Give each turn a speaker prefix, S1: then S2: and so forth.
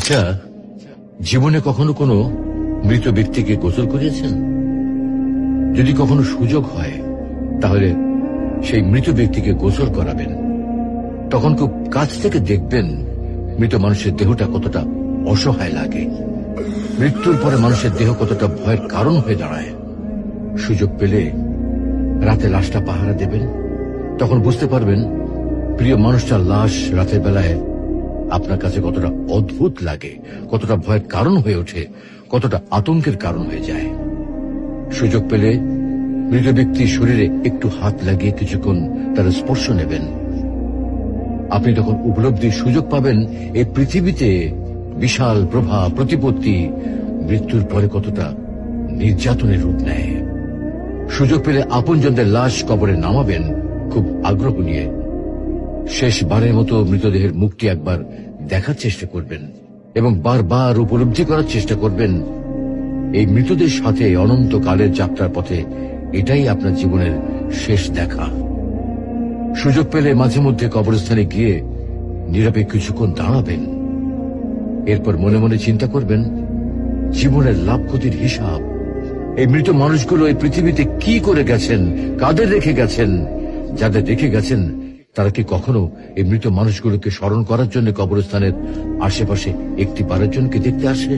S1: আচ্ছা, জীবনে কখনো কোনো মৃত ব্যক্তিকে গোসল করিয়েছেন? যদি কখনো সুযোগ হয় তাহলে সেই মৃত ব্যক্তিকে গোসল করাবেন। তখন খুব কাছ থেকে দেখবেন মৃত মানুষের দেহটা কতটা অসহায় লাগে, মৃত্যুর পরে মানুষের দেহ কতটা ভয়ের কারণ হয়ে দাঁড়ায়। সুযোগ পেলে রাতে লাশটা পাহারা দেবেন, তখন বুঝতে পারবেন প্রিয় মানুষটার লাশ রাতের বেলায় আপনার কাছে কতটা অদ্ভুত লাগে, কতটা ভয়ের কারণ হয়ে ওঠে, কতটা আতঙ্কের কারণ হয়ে যায়। সুযোগ পেলে মৃত ব্যক্তির শরীরে একটু হাত লাগিয়ে কিছুক্ষণ তার স্পর্শ নেবেন। আপনি তখন উপলব্ধির সুযোগ পাবেন এই পৃথিবীতে বিশাল প্রভাব প্রতিপত্তি মৃত্যুর পরে কতটা নির্যাতনের রূপ নেয়। সুযোগ পেলে আপনজনদের লাশ কবরে নামাবেন খুব আগ্রহ নিয়ে। শেষবারের মতো মৃতদেহের মুখটি একবার দেখার চেষ্টা করবেন এবং বারবার উপলব্ধি করার চেষ্টা করবেন এই মৃতদের সাথে অনন্তকালের যাত্রার পথে এটাই আপনার জীবনের শেষ দেখা। সুযোগ পেলে মাঝে মধ্যে কবরস্থানে গিয়ে নীরবে কিছুক্ষণ দাঁড়াবেন। এরপর মনে মনে চিন্তা করবেন জীবনের লাভ ক্ষতির হিসাব। এই মৃত মানুষগুলো এই পৃথিবীতে কি করে গেছেন, কাদের রেখে গেছেন। যাদের রেখে গেছেন তারা কি কখনো এই মৃত মানুষগুলোকে স্মরণ করার জন্য কবরস্থানের আশেপাশে একটি বারের জন্য দেখতে আসে?